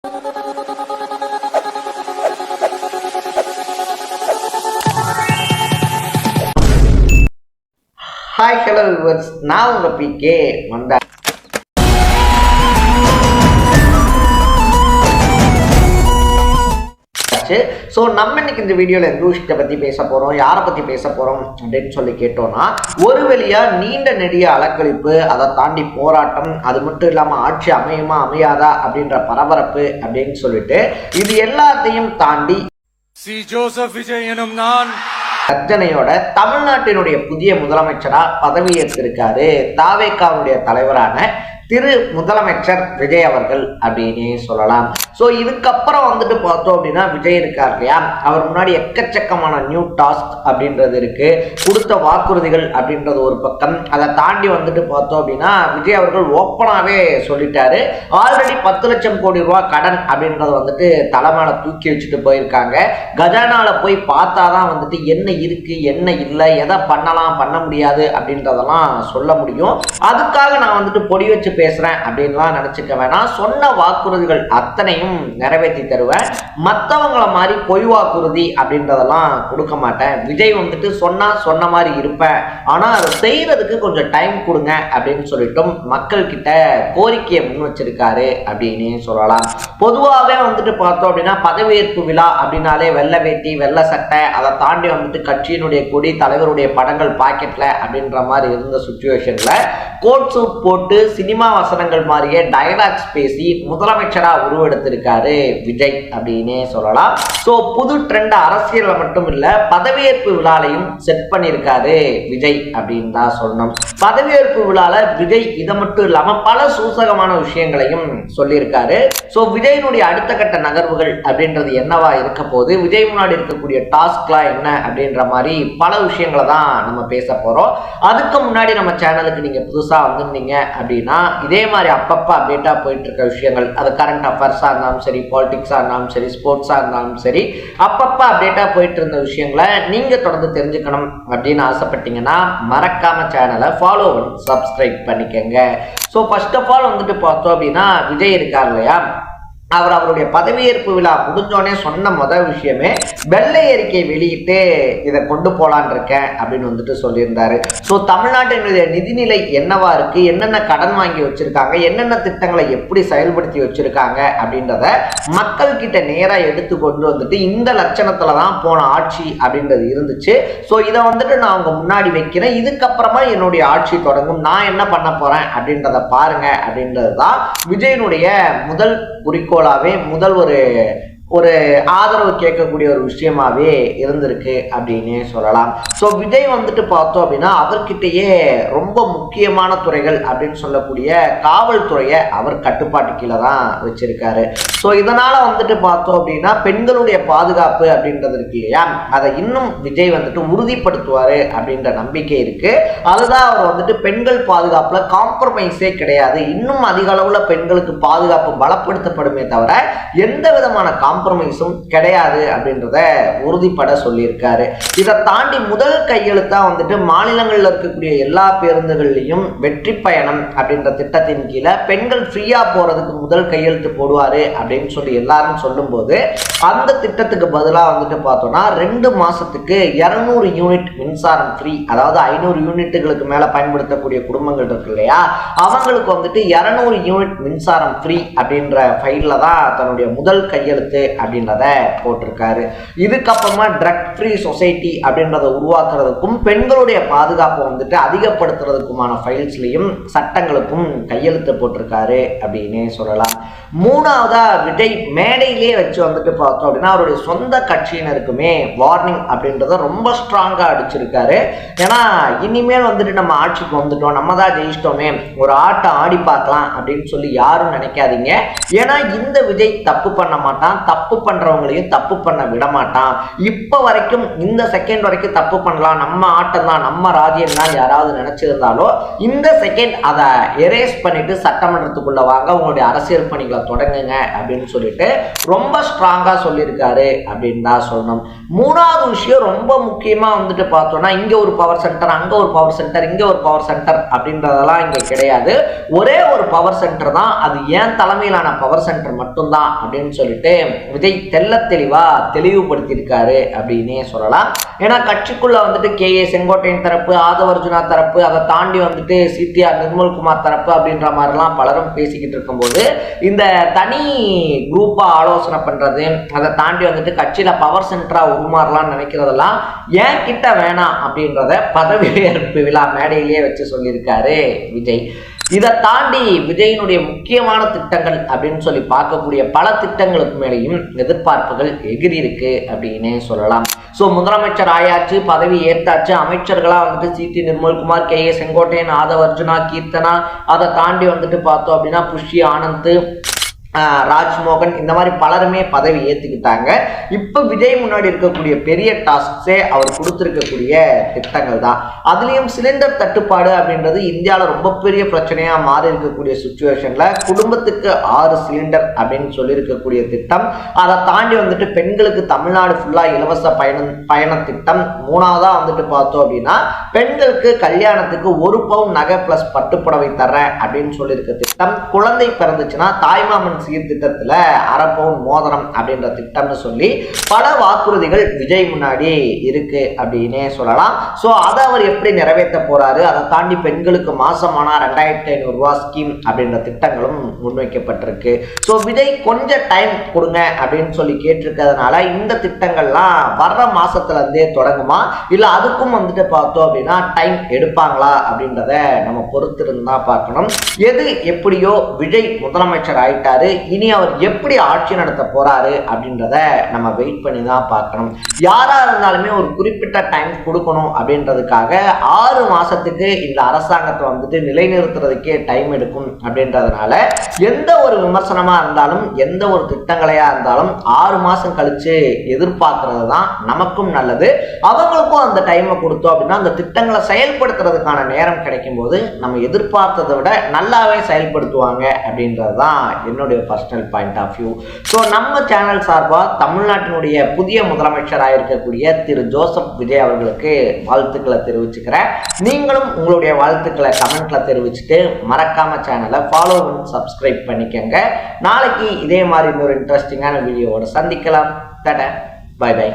Hi hello viewers, நான் உங்கள் PK வந்தேன். ஸோ நம்ம இன்னைக்கு இந்த வீடியோவில் எந்த விஷயத்தை பற்றி பேச போகிறோம், யாரை பற்றி பேச போகிறோம் அப்படின்னு சொல்லி கேட்டோம்னா, ஒரு வழியாக நீண்ட நெடிய அலக்கழிப்பு, அதை தாண்டி போராட்டம், அது மட்டும் இல்லாமல் ஆட்சி அமையுமா அமையாதா அப்படின்ற பரபரப்பு அப்படின்னு சொல்லிட்டு இது எல்லாத்தையும் தாண்டி சி ஜோசப் விஜய் எனும் நான் கர்ஜனையோட தமிழ்நாட்டினுடைய புதிய முதலமைச்சரா பதவியேற்றிருக்காரு தாவேகாவுடைய தலைவரான திரு முதலமைச்சர் விஜய் அவர்கள் அப்படின்னே சொல்லலாம். ஸோ இதுக்கப்புறம் வந்துட்டு பார்த்தோம் அப்படின்னா, விஜய் இருக்கார் இல்லையா, அவர் முன்னாடி எக்கச்சக்கமான நியூ டாஸ்க் அப்படின்றது இருக்கு, கொடுத்த வாக்குறுதிகள் அப்படின்றது ஒரு பக்கம். அதை தாண்டி வந்துட்டு பார்த்தோம் அப்படின்னா, விஜய் அவர்கள் ஓப்பனாகவே சொல்லிட்டாரு, ஆல்ரெடி 10 லட்சம் கோடி ரூபா கடன் அப்படின்றத வந்துட்டு தலைமையில தூக்கி வச்சுட்டு போயிருக்காங்க. கஜானால போய் பார்த்தாதான் வந்துட்டு என்ன இருக்கு என்ன இல்லை, எதை பண்ணலாம் பண்ண முடியாது அப்படின்றதெல்லாம் சொல்ல முடியும். அதுக்காக நான் வந்துட்டு பொடி வச்சு பேசுறேன் அப்படின்லாம் நினைச்சுக்க வேணாம். சொன்ன வாக்குறுதிகள் அத்தனையும் நிறைவேற்றி தருவேன். மற்றவங்கள மாதிரி பொய் வாக்குறுதி அப்படின்றதெல்லாம் கொடுக்க மாட்டேன். விஜய் வந்துட்டு சொன்ன மாதிரி இருப்பேன், ஆனா அதை செய்யறதுக்கு கொஞ்சம் டைம் கொடுங்க அப்படின்னு சொல்லிட்டும் மக்கள் கிட்ட கோரிக்கையை முன் வச்சிருக்காரு அப்படின்னு சொல்லலாம். பொதுவாகவே வந்துட்டு பார்த்தோம் அப்படின்னா, பதவியேற்பு விழா அப்படின்னாலே வெள்ளை வேட்டி வெள்ளை சட்டை, அதை தாண்டி வந்துட்டு கட்சியினுடைய கொடி, தலைவருடைய படங்கள் பாக்கெட்ல அப்படின்ற மாதிரி இருந்த சுச்சுவேஷன்ல கோட் சூட் போட்டு சினிமா வசனங்கள் மாதிரியே டயலாக்ஸ் பேசி முதலமைச்சரா உருவெடுத்திருக்காரு விஜய் அப்படின்னே சொல்லலாம். ஸோ புது ட்ரெண்ட் அரசியல்ல மட்டும் இல்ல, பதவியேற்பு விழாலையும் செட் பண்ணியிருக்காரு விஜய் அப்படின்னு தான் சொல்லணும். பதவியேற்பு விழால விஜய் இதை மட்டும் இல்லாம பல சூசகமான விஷயங்களையும் சொல்லியிருக்காரு. ஸோ விஜயினுடைய அடுத்த கட்ட நகர்வுகள் அப்படின்றது என்னவா இருக்க போது, விஜய் முன்னாடி இருக்கக்கூடிய டாஸ்க்லாம் என்ன அப்படின்ற மாதிரி பல விஷயங்களை தான் நம்ம பேச போறோம். அதுக்கு முன்னாடி நம்ம சேனலுக்கு நீங்க புதுசா வந்திருந்தீங்க அப்படின்னா, இதே மாதிரி அப்பப்போ அப்டேட்டா போயிட்டு இருக்க விஷயங்கள், அது கரண்ட் அஃபேர்ஸா இருந்தாலும் சரி, பாலிடிக்ஸா இருந்தாலும் சரி, ஸ்போர்ட்ஸா இருந்தாலும் சரி, அப்பப்போ அப்டேட்டா போயிட்டு இருந்த விஷயங்களை நீங்க தொடர்ந்து தெரிஞ்சுக்கணும் அப்படின்னு ஆசைப்பட்டீங்கன்னா மறக்காம சேனலை ஃபாலோ பண்ணி சப்ஸ்கிரைப் பண்ணிக்கங்க. ஸோ ஃபர்ஸ்ட் ஆஃப் ஆல் வந்துட்டு பார்த்தோம் அப்படின்னா, விஜய் இருக்கார் இல்லையா, அவருடைய பதவியேற்பு விழா முடிஞ்சோடனே சொன்ன முதல் விஷயமே வெள்ளை அறிக்கை வெளியிட்டு இதை கொண்டு போலான் இருக்கேன் அப்படின்னு வந்துட்டு சொல்லியிருந்தாரு. ஸோ தமிழ்நாட்டினுடைய நிதிநிலை என்னவா இருக்கு, என்னென்ன கடன் வாங்கி வச்சிருக்காங்க, என்னென்ன திட்டங்களை எப்படி செயல்படுத்தி வச்சிருக்காங்க அப்படின்றத மக்கள் கிட்ட நேராக எடுத்து கொண்டு வந்துட்டு இந்த லட்சணத்துல தான் போன ஆட்சி அப்படின்றது இருந்துச்சு. ஸோ இதை வந்துட்டு நான் அவங்க முன்னாடி வைக்கிறேன், இதுக்கப்புறமா என்னுடைய ஆட்சி தொடங்கும், நான் என்ன பண்ண போறேன் அப்படின்றத பாருங்க அப்படின்றது தான் விஜயனுடைய முதல் குறிக்கோளாவே, முதல் ஒரு ஆதரவு கேட்கக்கூடிய ஒரு விஷயமாவே இருந்திருக்கு அப்படின்னு சொல்லலாம். ஸோ விஜய் வந்துட்டு பார்த்தோம் அப்படின்னா, அவர்கிட்டயே ரொம்ப முக்கியமான துறைகள் அப்படின்னு சொல்லக்கூடிய காவல்துறையை அவர் கட்டுப்பாட்டு கீழே தான் வச்சிருக்காரு. ஸோ இதனால வந்துட்டு பார்த்தோம் அப்படின்னா, பெண்களுடைய பாதுகாப்பு அப்படின்றது இருக்கு இல்லையா, அதை இன்னும் விஜய் வந்துட்டு உறுதிப்படுத்துவாரு அப்படின்ற நம்பிக்கை இருக்கு. அதுதான் அவர் வந்துட்டு பெண்கள் பாதுகாப்புல காம்ப்ரமைஸே கிடையாது, இன்னும் அதிக அளவுல பெண்களுக்கு பாதுகாப்பு பலப்படுத்தப்படுமே தவிர எந்த விதமான காம்ப்ரமைஸும் கிடையாது அப்படின்றத உறுதிப்பட சொல்லியிருக்காரு. இதை தாண்டி முதல் கையெழுத்தா வந்துட்டு மாநிலங்கள்ல இருக்கக்கூடிய எல்லா பேருந்துகள்லையும் வெற்றி பயணம் அப்படின்ற திட்டத்தின் கீழே பெண்கள் ஃப்ரீயா போறதுக்கு முதல் கையெழுத்து போடுவாரு அப்படின்னு சொல்லி எல்லாரும் சொல்லும் போது, அந்த திட்டத்துக்கு பதிலாக வந்துட்டு பார்த்தோம்னா 2 மாசத்துக்கு 200 யூனிட் மின்சாரம் ஃப்ரீ, அதாவது 500 யூனிட்டுகளுக்கு மேல பயன்படுத்தக்கூடிய குடும்பங்கள் இருக்கு இல்லையா, அவங்களுக்கு வந்துட்டு 200 யூனிட் மின்சாரம் ஃப்ரீ அப்படின்ற ஃபைல்ல தான் தன்னுடைய முதல் கையெழுத்து அப்படின்றத போட்டிருக்காரு. இதுக்கப்புறமா ட்ரக் ஃப்ரீ சொசைட்டி அப்படின்றத உருவாக்குறதுக்கும் பெண்களுடைய பாதுகாப்பை வந்துட்டு அதிகப்படுத்துறதுக்குமான ஃபைல்ஸ்லையும் சட்டங்களுக்கும் கையெழுத்து போட்டிருக்காரு அப்படின்னு சொல்லலாம். மூணாவதா விஜய் மேடையிலே வச்சு வந்துட்டு பார்த்தோம் அப்படின்னா, அவருடைய சொந்த கட்சியினருக்குமே வார்னிங் அப்படின்றத ரொம்ப ஸ்ட்ராங்கா அடிச்சிருக்காரு. ஏன்னா இனிமேல் வந்துட்டு நம்ம ஆட்சிக்கு வந்துட்டோம், நம்ம தான் ஜெயிச்சிட்டோமே, ஒரு ஆட்டம் ஆடி பார்க்கலாம் அப்படின்னு சொல்லி யாரும் நினைக்காதீங்க. ஏன்னா இந்த விஜய் தப்பு பண்ண மாட்டான், தப்பு பண்றவங்களையும் தப்பு பண்ண விட மாட்டான். இப்ப வரைக்கும் இந்த செகண்ட் வரைக்கும் தப்பு பண்ணலாம், நம்ம ஆட்டம் தான், நம்ம ராஜ்யம் தான் யாராவது நினைச்சிருந்தாலோ இந்த செகண்ட் அதை எரேஸ் பண்ணிட்டு சட்டமன்றத்துக்குள்ள வாங்க, உங்களுடைய அரசியல் பணிகளை அரசியலை தொடங்குங்க அப்படின்னு சொல்லிட்டு ரொம்ப ஸ்ட்ராங்கா சொல்லியிருக்காரு அப்படின்னு தான் சொல்லணும். மூணாவது விஷயம் ரொம்ப முக்கியமா வந்துட்டு பார்த்தோம்னா, இங்க ஒரு பவர் சென்டர், அங்க ஒரு பவர் சென்டர், இங்க ஒரு பவர் சென்டர் அப்படின்றதெல்லாம் இங்க கிடையாது. ஒரே ஒரு பவர் சென்டர் தான், அது ஏன் தலைமையிலான பவர் சென்டர் மட்டும்தான் அப்படின்னு சொல்லிட்டு விஜய் தெல்ல தெளிவா தெளிவுபடுத்தியிருக்காரு அப்படின்னே சொல்லலாம். ஏன்னா கட்சிக்குள்ள வந்துட்டு KA செங்கோட்டையன் தரப்பு, ஆதவ அர்ஜுனா தரப்பு, அதை தாண்டி வந்துட்டு CTR நிர்மல்குமார் தரப்பு அப்படின்ற மாதிரிலாம் பலரும் பேசிக்கிட்டு இருக்கும்போது, இந்த தனி குரூப்பா ஆலோசனை பண்றது, அதை தாண்டி வந்துட்டு கட்சியில பவர் சென்டரா உருமாறலாம்னு நினைக்கிறதெல்லாம் ஏன் கிட்ட வேணாம் அப்படின்றத பதவியேற்பு விழா மேடையிலேயே வச்சு சொல்லியிருக்காரு விஜய். இதை தாண்டி விஜயினுடைய முக்கியமான திட்டங்கள் அப்படின்னு சொல்லி பார்க்கக்கூடிய பல திட்டங்களுக்கு மேலேயும் எதிர்பார்ப்புகள் எகிரி இருக்கு அப்படின்னு சொல்லலாம். ஸோ முதலமைச்சர் ஆயாச்சு, பதவி ஏற்றாச்சு, அமைச்சர்களா வந்துட்டு CT நிர்மல்குமார், KA செங்கோட்டையன், ஆதவ அர்ஜுனா, கீர்த்தனா, அதை தாண்டி வந்துட்டு பார்த்தோம் அப்படின்னா புஷ்ய ஆனந்த், ராஜ்மோகன், இந்த மாதிரி பலருமே பதவி ஏற்றுக்கிட்டாங்க. இப்போ விஜய் முன்னாடி இருக்கக்கூடிய பெரிய டாஸ்க்ஸே அவர் கொடுத்துருக்கக்கூடிய திட்டங்கள் தான். அதுலேயும் சிலிண்டர் தட்டுப்பாடு அப்படின்றது இந்தியாவில் ரொம்ப பெரிய பிரச்சனையாக மாறி இருக்கக்கூடிய சுச்சுவேஷனில் குடும்பத்துக்கு 6 சிலிண்டர் அப்படின்னு சொல்லியிருக்கக்கூடிய திட்டம், அதை தாண்டி வந்துட்டு பெண்களுக்கு தமிழ்நாடு ஃபுல்லாக இலவச பயண திட்டம், மூணாவதாக வந்துட்டு பார்த்தோம் அப்படின்னா பெண்களுக்கு கல்யாணத்துக்கு 1 பவுன் நகை ப்ளஸ் பட்டுப்புடவை தர்றேன் அப்படின்னு சொல்லியிருக்க திட்டம், குழந்தை பிறந்துச்சுன்னா தாய்மாமன் சீர்திட்டத்துல 1/2 பவுன் மோதிரம் அப்படின்ற திட்டம்னு சொல்லி பல வாக்குறுதிகள் விஜய் முன்னாடி இருக்கு அப்படின்னே சொல்லலாம். ஸோ அதை அவர் எப்படி நிறைவேற்ற போறாரு, அதை தாண்டி பெண்களுக்கு மாசமானா 2500 ரூபா ஸ்கீம் அப்படின்ற திட்டங்களும் முன்வைக்கப்பட்டிருக்கு. ஸோ விஜய் கொஞ்சம் டைம் கொடுங்க அப்படின்னு சொல்லி கேட்டிருக்கிறதுனால இந்த திட்டங்கள்லாம் வர்ற மாசத்துல இருந்தே தொடங்குமா, இல்ல அதுக்கும் வந்துட்டு பார்த்தோம் அப்படின்னா டைம் எடுப்பாங்களா அப்படின்றத நம்ம பொறுத்திருந்தா பார்க்கணும். எது எப்படியோ விஜய் முதலமைச்சர் ஆயிட்டாரு, இனி அவர் எப்படி ஆட்சி நடத்த போறாரு அப்படின்றத நம்ம வெயிட் பண்ணி தான் பார்க்கணும். யாரா இருந்தாலுமே ஒரு குறிப்பிட்ட டைம் கொடுக்கணும் அப்படின்றதுக்காக 6 மாசத்துக்கு இந்த அரசாங்கத்தை வந்துட்டு நிலைநிறுத்துறதுக்கே டைம் எடுக்கும் அப்படின்றதுனால எந்த ஒரு விமர்சனமா இருந்தாலும் எந்த ஒரு திட்டங்களையா இருந்தாலும் 6 மாசம் கழிச்சு எதிர்பார்க்கறது தான் நமக்கும் நல்லது. அவங்களுக்கும் அந்த டைமை கொடுத்தோம் அப்படின்னா அந்த திட்டங்களை செயல்படுத்துறதுக்கான நேரம் கிடைக்கும் போது நம்ம எதிர்பார்த்ததை விட நல்லாவே செயல்படுத்துவாங்க அப்படின்றது தான் என்னுடைய personal point of view. So நம்ம சேனல் சார்பாக தமிழ்நாட்டினுடைய புதிய முதலமைச்சராக இருக்கக்கூடிய திரு ஜோசப் விஜய் அவர்களுக்கு வாழ்த்துக்களை தெரிவிச்சுக்கிறேன். நீங்களும் உங்களுடைய வாழ்த்துக்களை கமெண்ட்ல தெரிவிச்சுட்டு மறக்காம சேனலை ஃபாலோ பண்ணி சப்ஸ்கிரைப் பண்ணிக்கங்க. நாளைக்கு இதே மாதிரி இன்னொரு இன்ட்ரெஸ்டிங்கான வீடியோவோட சந்திக்கலாம். Tata, bye by.